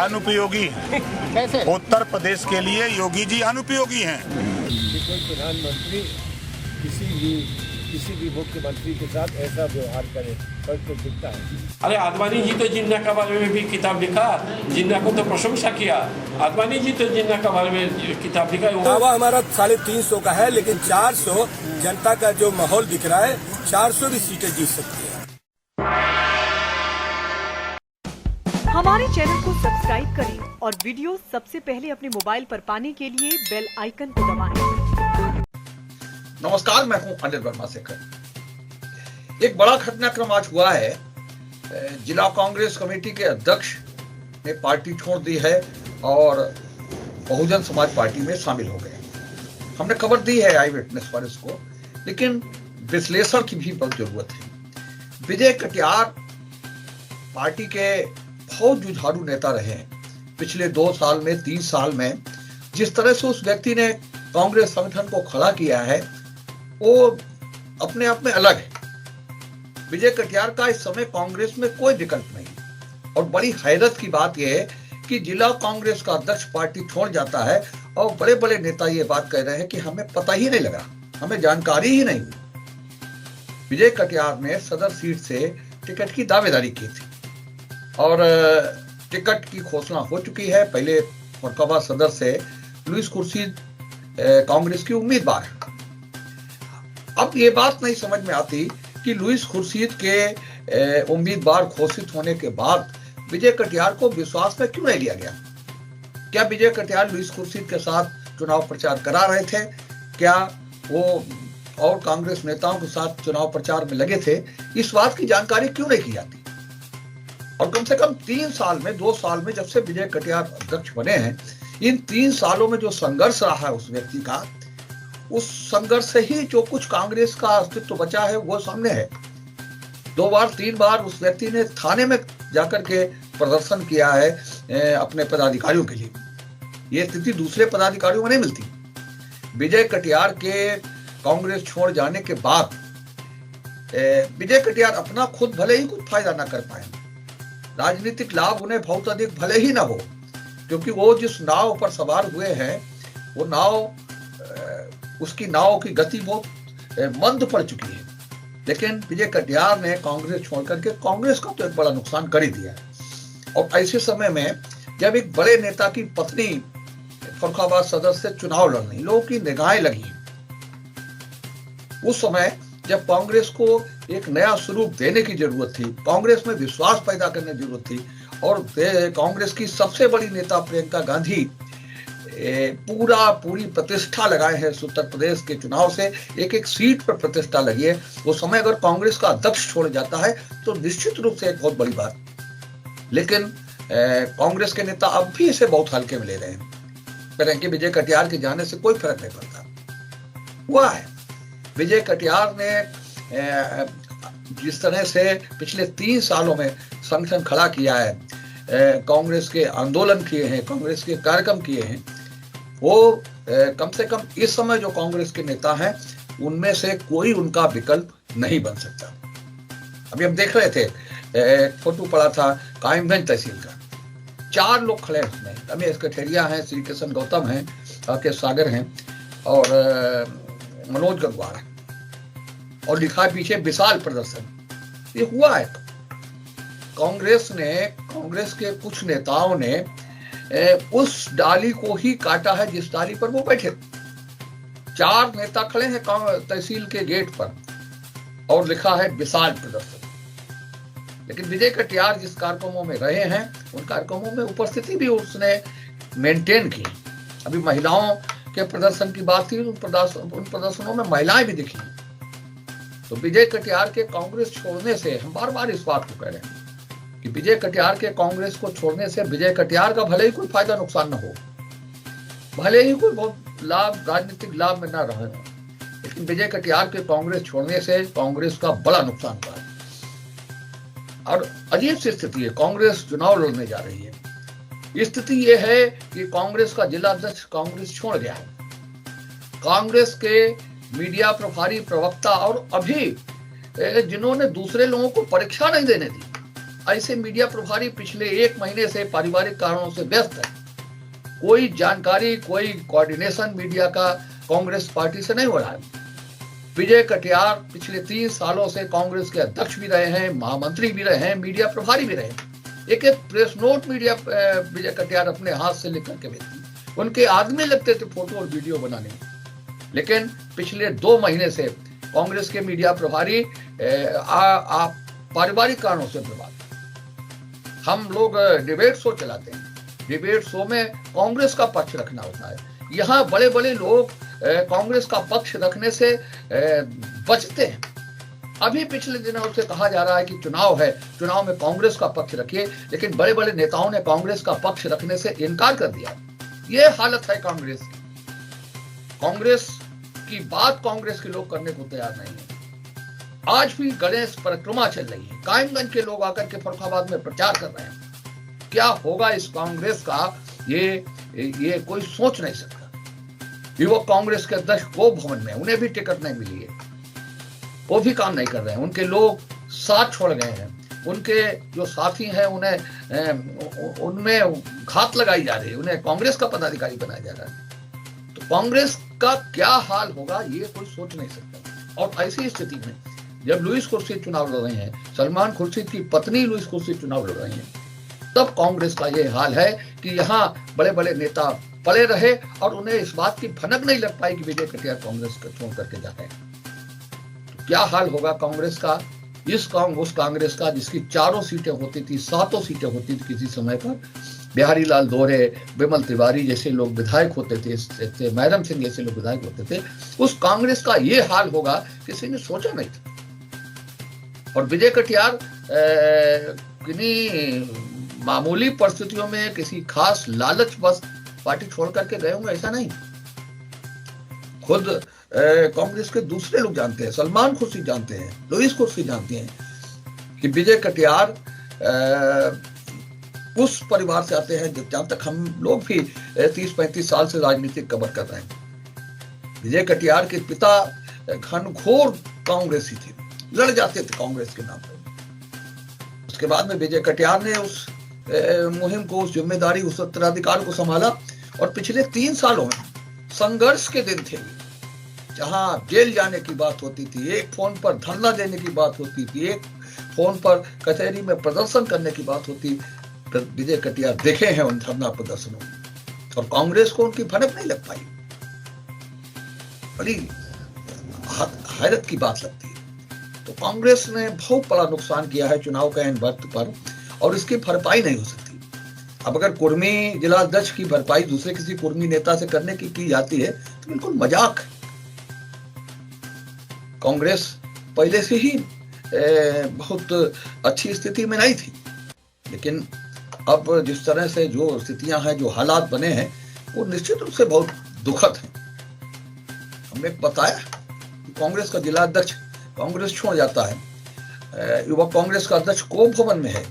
अनुपयोगी। कैसे? उत्तर प्रदेश के लिए योगी जी अनुपयोगी हैं। कोई प्रधानमंत्री किसी भी मुख्यमंत्री के साथ ऐसा व्यवहार करे तो दिखता है। अरे आडवाणी जी तो जिन्ना के बारे में भी किताब लिखा, जिन्ना को तो प्रशंसा किया। आडवाणी जी तो जिन्ना के बारे में किताब लिखा। दावा हमारा 350 का है, लेकिन 400 जनता का जो माहौल दिख रहा है, 400 भी सीटें जीत सकती है। हमारे चैनल को सब्सक्राइब करें और वीडियो सबसे पहले अपने मोबाइल पर पाने के लिए बेल आइकन को दबाएं। नमस्कार, मैं हूं अनिल वर्मा शेखर। एक बड़ा घटनाक्रम आज हुआ है। जिला कांग्रेस कमेटी के अध्यक्ष ने पार्टी छोड़ दी है और बहुजन समाज पार्टी में शामिल हो गए। हमने खबर दी है आई विटनेस पर इसको, लेकिन विश्लेषण की भी बहुत जरूरत है। विजय कटियार पार्टी के बहुत जुझारू नेता रहे हैं। पिछले 2 साल में, 3 साल में जिस तरह से उस व्यक्ति ने कांग्रेस संगठन को खड़ा किया है, वो अपने आप में अलग है। विजय कटियार का इस समय कांग्रेस में कोई विकल्प नहीं। और बड़ी हैरत की बात यह है कि जिला कांग्रेस का अध्यक्ष पार्टी छोड़ जाता है और बड़े बड़े नेता ये बात कह रहे हैं कि हमें पता ही नहीं लगा, हमें जानकारी ही नहीं हुई। विजय कटियार ने सदर सीट से टिकट की दावेदारी की थी और टिकट की घोषणा हो चुकी है। पहले फरुखाबाद सदर से लुईस खुर्शीद कांग्रेस की उम्मीदवार है। अब ये बात नहीं समझ में आती कि लुईस खुर्शीद के उम्मीदवार घोषित होने के बाद विजय कटियार को विश्वास में क्यों नहीं लिया गया। क्या विजय कटियार लुईस खुर्शीद के साथ चुनाव प्रचार करा रहे थे? क्या वो और कांग्रेस नेताओं के साथ चुनाव प्रचार में लगे थे? इस बात की जानकारी क्यों नहीं की जाती? और कम से कम 3 साल में, 2 साल में जब से विजय कटियार अध्यक्ष बने हैं, इन 3 सालों में जो संघर्ष रहा है उस व्यक्ति का, उस संघर्ष से ही जो कुछ कांग्रेस का अस्तित्व बचा है वो सामने है। 2 बार 3 बार उस व्यक्ति ने थाने में जाकर के प्रदर्शन किया है अपने पदाधिकारियों के लिए। ये स्थिति दूसरे पदाधिकारियों में नहीं मिलती। विजय कटियार के कांग्रेस छोड़ जाने के बाद विजय कटियार अपना खुद भले ही कुछ फायदा ना कर पाए, राजनीतिक लाभ उन्हें बहुत अधिक भले ही ना हो, क्योंकि वो जिस नाव पर सवार हुए हैं वो नाव, उसकी नाव की गति बहुत मंद पड़ चुकी है। लेकिन विजय कटियार ने कांग्रेस छोड़ करके कांग्रेस का तो एक बड़ा नुकसान कर ही दिया है। और ऐसे समय में जब एक बड़े नेता की पत्नी फरुखाबाद सदर से चुनाव लड़नी, लोगों की निगाहें लगी, उस समय जब कांग्रेस को एक नया स्वरूप देने की जरूरत थी, कांग्रेस में विश्वास पैदा करने की जरूरत थी, और कांग्रेस की सबसे बड़ी नेता प्रियंका गांधी पूरी प्रतिष्ठा लगाए हैं उत्तर प्रदेश के चुनाव से, एक सीट पर प्रतिष्ठा लगी है। वो समय अगर कांग्रेस का अध्यक्ष छोड़ जाता है तो निश्चित रूप से एक बहुत बड़ी बात। लेकिन कांग्रेस के नेता अब भी इसे बहुत हल्के में ले रहे हैं। कह रहे हैं कि विजय कटियार के जाने से कोई फर्क नहीं पड़ता। हुआ है, विजय कटियार ने जिस तरह से पिछले 3 सालों में संगठन खड़ा किया है, कांग्रेस के आंदोलन किए हैं, कांग्रेस के कार्यक्रम किए हैं, वो कम से कम इस समय जो कांग्रेस के नेता हैं उनमें से कोई उनका विकल्प नहीं बन सकता। अभी हम देख रहे थे, फोटो पड़ा था कायमगंज तहसील का, 4 लोग खड़े हैं उसमें। रमेश कठेरिया हैं, श्री कृष्ण गौतम हैं, राकेश सागर हैं और मनोज गंगवार है, और लिखा है पीछे विशाल प्रदर्शन। ये हुआ है। कांग्रेस के कुछ नेताओं ने उस डाली को ही काटा है जिस डाली पर वो बैठे। 4 नेता खड़े हैं तहसील के गेट पर और लिखा है विशाल प्रदर्शन। लेकिन विजय कटियार जिस कार्यक्रमों में रहे हैं, उन कार्यक्रमों में उपस्थिति भी उसने मेंटेन की। अभी महिलाओं के प्रदर्शन की बात थी, उन प्रदर्शनों में महिलाएं भी दिखी। तो विजय कटियार के कांग्रेस छोड़ने से, हम बार बार इस बात को कह रहे हैं कि विजय कटियार के कांग्रेस को छोड़ने से विजय कटियार का भले ही कोई फायदा नुकसान न हो, भले ही कोई बहुत लाभ, राजनीतिक लाभ में न रहे, लेकिन विजय कटियार के कांग्रेस छोड़ने से कांग्रेस का बड़ा नुकसान हुआ है। और अजीब सी स्थिति है, कांग्रेस चुनाव लड़ने जा रही है। स्थिति यह है कि कांग्रेस का जिला अध्यक्ष कांग्रेस छोड़ गया है। कांग्रेस के मीडिया प्रभारी, प्रवक्ता और अभी जिन्होंने दूसरे लोगों को परीक्षा नहीं देने दी, ऐसे मीडिया प्रभारी पिछले 1 महीने से पारिवारिक कारणों से व्यस्त है। कोई जानकारी, कोई कोऑर्डिनेशन मीडिया का कांग्रेस पार्टी से नहीं हो रहा है। विजय कटियार पिछले 3 सालों से कांग्रेस के अध्यक्ष भी रहे हैं, महामंत्री भी रहे हैं, मीडिया प्रभारी भी रहे हैं। एक प्रेस नोट मीडिया विजय कटियार अपने हाथ से लिख करके भेजती। उनके आदमी लगते थे फोटो और वीडियो बनाने में। लेकिन पिछले 2 महीने से कांग्रेस के मीडिया प्रभारी पारिवारिक कारणों से बर्बाद। हम लोग डिबेट शो चलाते हैं, डिबेट शो में कांग्रेस का पक्ष रखना होता है। यहाँ बड़े बड़े लोग कांग्रेस का पक्ष रखने से बचते हैं। अभी पिछले दिनों से कहा जा रहा है कि चुनाव है, चुनाव में कांग्रेस का पक्ष रखिए, लेकिन बड़े बड़े नेताओं ने कांग्रेस का पक्ष रखने से इनकार कर दिया। ये हालत है कांग्रेस की। कांग्रेस की बात कांग्रेस के लोग करने को तैयार नहीं है। आज भी गणेश परिक्रमा चल रही है, कायमगंज के लोग आकर के फर्रुखाबाद में प्रचार कर रहे हैं। क्या होगा इस कांग्रेस का, ये कोई सोच नहीं सकता। युवक कांग्रेस के अध्यक्ष गोप भवन में, उन्हें भी टिकट नहीं मिली है, वो भी काम नहीं कर रहे हैं। उनके लोग साथ छोड़ गए हैं, उनके जो साथी हैं उनमें घात लगाई जा रही है, उन्हें कांग्रेस का पदाधिकारी बनाया जा रहा है। तो कांग्रेस का क्या हाल होगा ये कोई सोच नहीं सकता। और ऐसी स्थिति में जब लुईस खुर्शीद चुनाव लड़ रहे हैं, सलमान खुर्शीद की पत्नी लुईस खुर्शीद चुनाव लड़ रही हैं, तब कांग्रेस का ये हाल है कि यहाँ बड़े बड़े नेता पड़े रहे और उन्हें इस बात की भनक नहीं लग पाई कि विजय कटियार कांग्रेस को छोड़ करके जाते हैं। तो क्या हाल होगा कांग्रेस का, उस कांग्रेस का जिसकी 4 सीटें होती थी, 7 सीटें होती थी किसी समय पर। बिहारी लाल दोहरे, विमल तिवारी जैसे लोग विधायक होते थे, मैरम सिंह जैसे लोग विधायक होते थे। उस कांग्रेस का ये हाल होगा किसी ने सोचा नहीं था। और विजय कटियार किन्हीं मामूली परिस्थितियों में किसी खास लालच बस पार्टी छोड़ करके गए होंगे, ऐसा नहीं। खुद कांग्रेस के दूसरे लोग जानते हैं, सलमान खुर्शीद जानते हैं, लुईस खुर्शीद जानते हैं कि विजय कटियार उस परिवार से आते हैं जहां तक हम लोग भी 30-35 साल से राजनीतिक कवर कर रहे हैं। विजय कटियार के पिता घनघोर कांग्रेसी थे, लड़ जाते थे कांग्रेस के नाम पर। उसके बाद में विजय कटियार ने उस मुहिम को, उस जिम्मेदारी, उस उत्तराधिकार को संभाला। और पिछले 3 सालों में संघर्ष के दिन थे, जहां जेल जाने की बात होती थी, एक फोन पर धरना देने की बात होती थी, एक फोन पर कचहरी में प्रदर्शन करने की बात होती। विजय कटियार देखे हैं उन धरना प्रदर्शनों और कांग्रेस को उनकी भनक नहीं लग पाई। बड़ी हैरत की बात लगती है। तो कांग्रेस ने बहुत बड़ा नुकसान किया है चुनाव के इन वक्त पर, और इसकी भरपाई नहीं हो सकती। अब अगर कुर्मी जिला अध्यक्ष की भरपाई दूसरे किसी कुर्मी नेता से करने की जाती है तो बिल्कुल मजाक है। कांग्रेस पहले से ही बहुत अच्छी स्थिति में नहीं थी, लेकिन अब जिस तरह से जो स्थितियां हैं, जो हालात बने हैं, वो निश्चित रूप से बहुत दुखद हैं। हमने बताया कि कांग्रेस का जिला अध्यक्ष कांग्रेस छोड़ जाता है, युवक कांग्रेस का अध्यक्ष गोप भवन में है,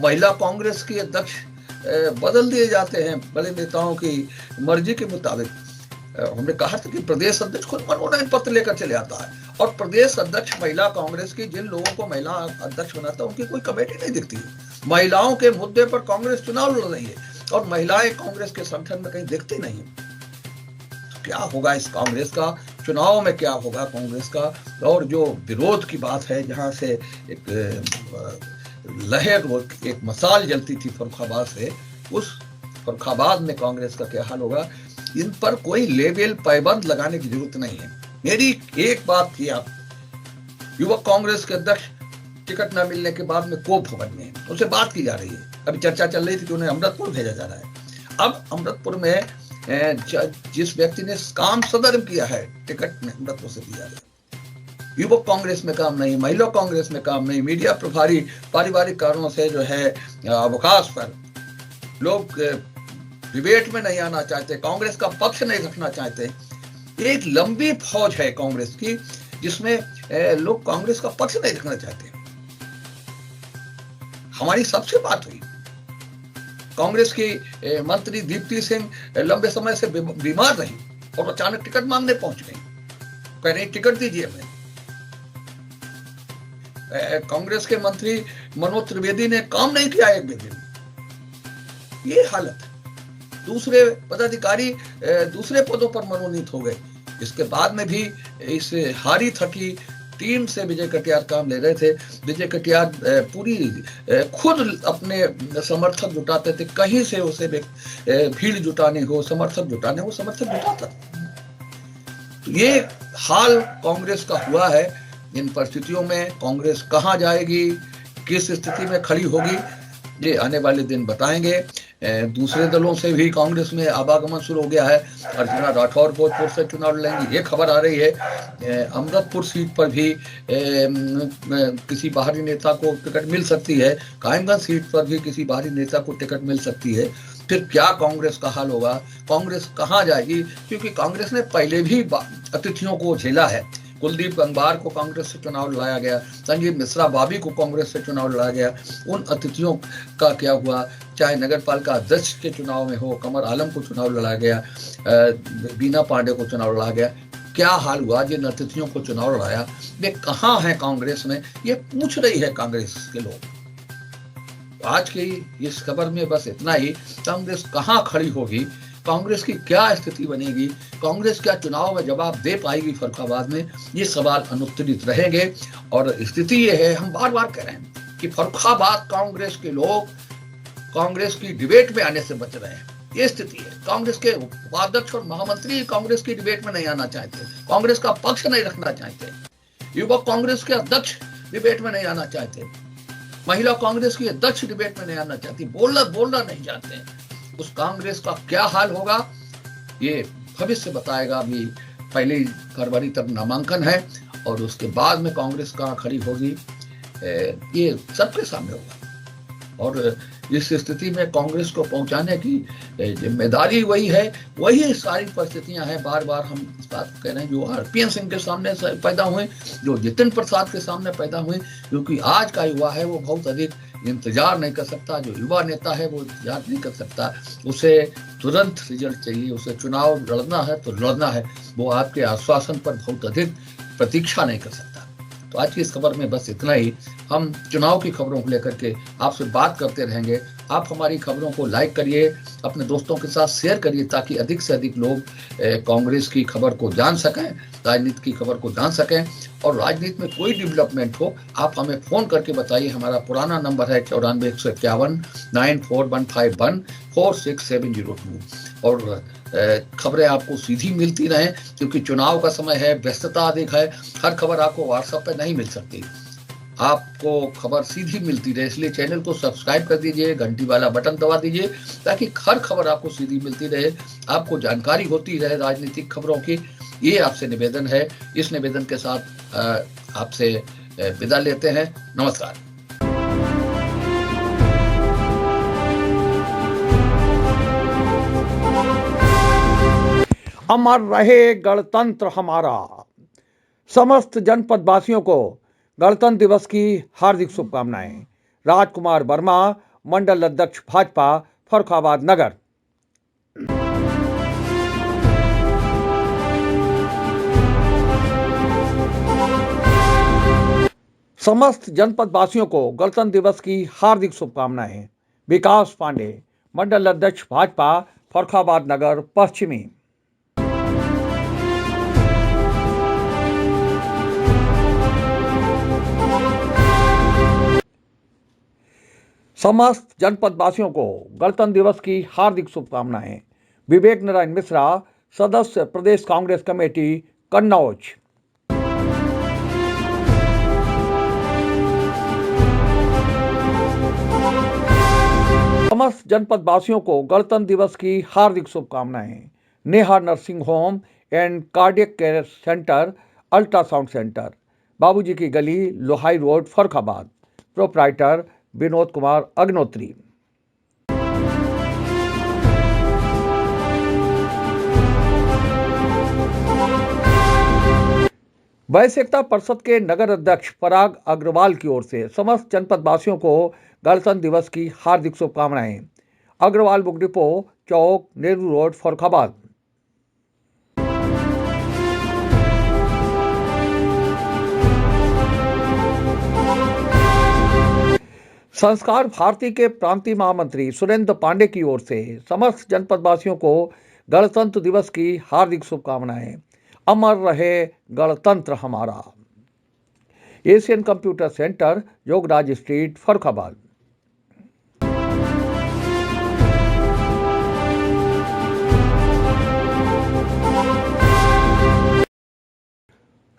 महिला कांग्रेस की अध्यक्ष बदल दिए जाते हैं बड़े नेताओं की मर्जी के मुताबिक। हमने कहा था कि प्रदेश अध्यक्ष खुद मनोनयन पत्र लेकर चले आता है, और प्रदेश अध्यक्ष महिला कांग्रेस की जिन लोगों को महिला अध्यक्ष बनाता है उनकी कोई कमेटी नहीं दिखती है। महिलाओं के मुद्दे पर कांग्रेस चुनाव लड़ रही है और महिलाएं कांग्रेस के संगठन में कहीं दिखती नहीं। तो क्या होगा इस कांग्रेस का, चुनाव में क्या होगा कांग्रेस का। और जो विरोध की बात है, जहां से एक लहर, एक मसाल जलती थी फर्रुखाबाद से, उस फर्रुखाबाद में कांग्रेस का क्या हाल होगा, इन पर कोई लेबल पाबंद लगाने की जरूरत नहीं है। मेरी एक बात थी, आप युवक कांग्रेस के अध्यक्ष टिकट न मिलने के बाद में गोप भवन में उनसे बात की जा रही है। अभी चर्चा चल रही थी कि उन्हें अमृतपुर भेजा जा रहा है। अब अमृतपुर में जिस व्यक्ति ने काम सदर्भ किया है, टिकट में अमृतपुर से दिया है। युवक कांग्रेस में काम नहीं, महिला कांग्रेस में काम नहीं, मीडिया प्रभारी पारिवारिक कारणों से जो है अवकाश पर, लोग डिबेट में नहीं आना चाहते, कांग्रेस का पक्ष नहीं रखना चाहते। एक लंबी फौज है कांग्रेस की जिसमें लोग कांग्रेस का पक्ष नहीं रखना चाहते। हमारी सबसे बात हुई, कांग्रेस की मंत्री दीप्ति सिंह लंबे समय से बीमार रही और अचानक टिकट मांगने पहुंच गई, कह रही टिकट दीजिए हमें। कांग्रेस के मंत्री मनोज त्रिवेदी ने काम नहीं किया एक भी दिन। ये हालत है। दूसरे पदाधिकारी दूसरे पदों पर मनोनीत हो गए। इसके बाद में भी इस हारी थकी टीम से विजय कटियार काम ले रहे थे। विजय कटियार पूरी खुद अपने समर्थक जुटाते थे, कहीं से उसे भीड़ जुटाने हो, समर्थक जुटाने हो, समर्थक जुटाता था। तो ये हाल कांग्रेस का हुआ है। इन परिस्थितियों में कांग्रेस कहां जाएगी, किस स्थिति में खड़ी होगी, ये आने वाले दिन बताएंगे। दूसरे दलों से भी कांग्रेस में आवागमन शुरू हो गया है। अर्चना राठौर भोजपुर से चुनाव लड़ेंगी, ये खबर आ रही है। अमृतपुर सीट पर भी किसी बाहरी नेता को टिकट मिल सकती है। कायमगंज सीट पर भी किसी बाहरी नेता को टिकट मिल सकती है। फिर क्या कांग्रेस का हाल होगा, कांग्रेस कहां जाएगी? क्योंकि कांग्रेस ने पहले भी अतिथियों को झेला है। कुलदीप गंगवार को कांग्रेस से चुनाव लड़ाया गया, संजीव मिश्रा बाबी को कांग्रेस से चुनाव लड़ाया गया। उन अतिथियों का क्या हुआ? चाहे नगर पालिका अध्यक्ष के चुनाव में हो, कमर आलम को चुनाव लड़ाया गया, बीना पांडे को चुनाव लड़ाया गया। क्या हाल हुआ जिन अतिथियों को चुनाव लड़ाया? वे कहाँ हैं कांग्रेस में? ये पूछ रही है कांग्रेस के लोग। आज की इस खबर में बस इतना ही। कांग्रेस कहाँ खड़ी होगी, कांग्रेस की क्या स्थिति बनेगी, कांग्रेस क्या चुनाव में जवाब दे पाएगी फर्रुखाबाद में, ये सवाल अनुत्तरित रहेंगे। और स्थिति ये है, हम बार बार कह रहे हैं कि फर्रुखाबाद कांग्रेस के लोग कांग्रेस की डिबेट में आने से बच रहे हैं। ये स्थिति है। कांग्रेस के उपाध्यक्ष और महामंत्री कांग्रेस की डिबेट में नहीं आना चाहते, कांग्रेस का पक्ष नहीं रखना चाहते। युवक कांग्रेस के अध्यक्ष डिबेट में नहीं आना चाहते, महिला कांग्रेस की अध्यक्ष डिबेट में नहीं आना चाहती, बोलना नहीं चाहते। उस कांग्रेस का क्या हाल होगा ये भविष्य बताएगा। अभी पहली फरवरी तक नामांकन है और उसके बाद में कांग्रेस कहाँ खड़ी होगी ये सबके सामने होगा। और इस स्थिति में कांग्रेस को पहुंचाने की जिम्मेदारी वही है। वही सारी परिस्थितियां हैं, बार बार हम इस बात कह रहे हैं, जो आरपीएन सिंह के सामने पैदा हुए, जो जितिन प्रसाद के सामने पैदा हुए। क्योंकि आज का युवा है वो बहुत अधिक इंतजार नहीं कर सकता। जो युवा नेता है वो इंतजार नहीं कर सकता, उसे तुरंत रिजल्ट चाहिए। उसे चुनाव लड़ना है तो लड़ना है, वो आपके आश्वासन पर बहुत अधिक प्रतीक्षा नहीं कर सकता। तो आज की इस खबर में बस इतना ही। हम चुनाव की खबरों को लेकर के आपसे बात करते रहेंगे। आप हमारी खबरों को लाइक करिए, अपने दोस्तों के साथ शेयर करिए, ताकि अधिक से अधिक लोग कांग्रेस की खबर को जान सकें, राजनीति की खबर को जान सकें। और राजनीति में कोई डेवलपमेंट हो आप हमें फ़ोन करके बताइए। हमारा पुराना नंबर है 94 151 941546702। और खबरें आपको सीधी मिलती रहें, क्योंकि चुनाव का समय है, व्यस्तता अधिक है, हर खबर आपको व्हाट्सएप पर नहीं मिल सकती। आपको खबर सीधी मिलती रहे, इसलिए चैनल को सब्सक्राइब कर दीजिए, घंटी वाला बटन दबा दीजिए, ताकि हर खबर आपको सीधी मिलती रहे, आपको जानकारी होती रहे राजनीतिक खबरों की। ये आपसे निवेदन है। इस निवेदन के साथ आपसे विदा लेते हैं। नमस्कार। अमर रहे गणतंत्र हमारा। समस्त जनपद वासियों को गणतंत्र दिवस की हार्दिक शुभकामनाएं। राजकुमार वर्मा, मंडल अध्यक्ष भाजपा, फर्रुखाबाद नगर। समस्त जनपद वासियों को गणतंत्र दिवस की हार्दिक शुभकामनाएं। विकास पांडे, मंडल अध्यक्ष भाजपा, फर्रुखाबाद नगर पश्चिमी। समस्त जनपद वासियों को गणतंत्र दिवस की हार्दिक शुभकामनाएं। विवेक नारायण मिश्रा, सदस्य प्रदेश कांग्रेस कमेटी, कन्नौज। समस्त जनपद वासियों को गणतंत्र दिवस की हार्दिक शुभकामनाएं। Neha nursing home and cardiac care centre, ultrasound centre, बाबूजी की गली, लोहाई रोड, फर्रुखाबाद। प्रोप्राइटर विनोद कुमार अग्नोत्री। वैश्य एकता परिषद के नगर अध्यक्ष पराग अग्रवाल की ओर से समस्त जनपद वासियों को गणतंत्र दिवस की हार्दिक शुभकामनाएं। अग्रवाल बुक डिपो चौक, नेहरू रोड, फर्रुखाबाद। संस्कार भारती के प्रांतीय महामंत्री सुरेंद्र पांडे की ओर से समस्त जनपदवासियों को गणतंत्र दिवस की हार्दिक शुभकामनाएं। अमर रहे गणतंत्र हमारा। Asian computer centre, Yograj street, Farrukhabad.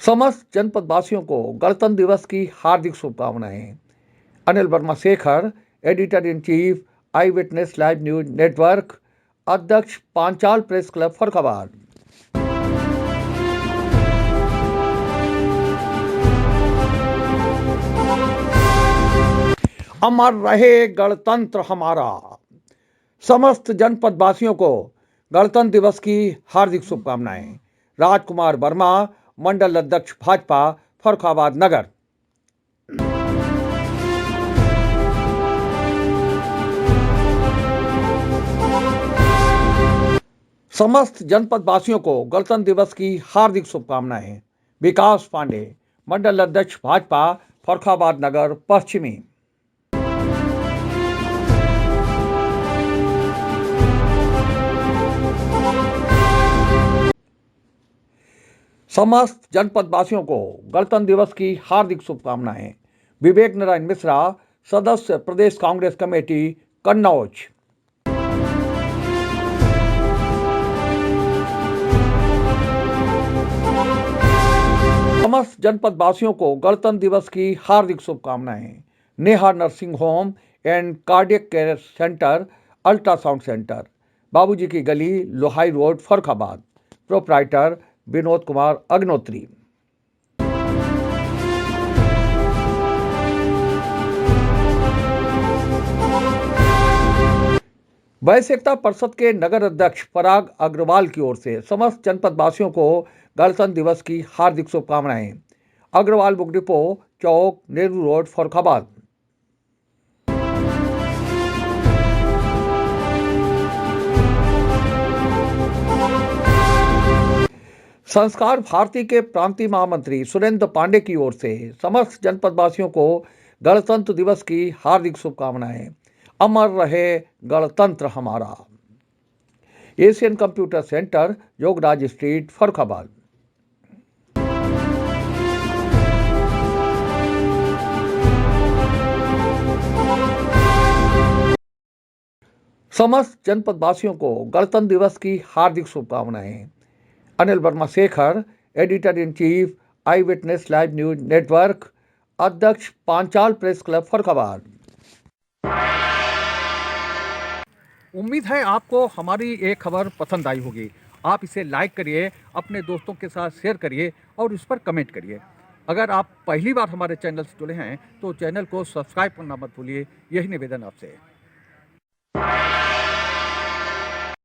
समस्त जनपदवासियों को गणतंत्र दिवस की हार्दिक शुभकामनाएं। Anil Verma Shekhar, editor in chief, I witness live news network, अध्यक्ष पांचाल प्रेस क्लब, फर्रुखाबाद। अमर रहे गणतंत्र हमारा। समस्त जनपदवासियों को गणतंत्र दिवस की हार्दिक शुभकामनाएं। राजकुमार वर्मा, मंडल अध्यक्ष भाजपा, फर्रुखाबाद नगर। समस्त जनपदवासियों को गणतंत्र दिवस की हार्दिक शुभकामनाएं। विकास पांडे, मंडल अध्यक्ष भाजपा, फर्रुखाबाद नगर पश्चिमी। समस्त जनपदवासियों को गणतंत्र दिवस की हार्दिक शुभकामनाएं। विवेक नारायण मिश्रा, सदस्य प्रदेश कांग्रेस कमेटी, कन्नौज। समस्त जनपदवासियों को गणतंत्र दिवस की हार्दिक शुभकामनाएं। Neha nursing home and cardiac care centre, ultrasound centre, बाबूजी की गली, लोहाई रोड, फर्रुखाबाद। प्रोप्राइटर विनोद कुमार अग्नोत्री। वैश्य एकता परिषद के नगर अध्यक्ष पराग अग्रवाल की ओर से समस्त जनपदवासियों को गणतंत्र दिवस की हार्दिक शुभकामनाएं। अग्रवाल बुक डिपो चौक, नेहरू रोड, फर्रुखाबाद। संस्कार भारती के प्रांतीय महामंत्री सुरेंद्र पांडे की ओर से समस्त जनपदवासियों को गणतंत्र दिवस की हार्दिक शुभकामनाएं। अमर रहे गणतंत्र हमारा। Asian computer centre, Yograj street, Farrukhabad. समस्त जनपदवासियों को गणतंत्र दिवस की हार्दिक शुभकामनाएं। Anil Verma Shekhar, editor in chief, I witness live news network, अध्यक्ष पांचाल प्रेस क्लब, फर्रुखाबाद। उम्मीद है आपको हमारी ये खबर पसंद आई होगी। आप इसे लाइक करिए, अपने दोस्तों के साथ शेयर करिए और उस पर कमेंट करिए। अगर आप पहली बार हमारे चैनल से जुड़े हैं तो चैनल को सब्सक्राइब करना मत भूलिए। यही निवेदन आपसे है।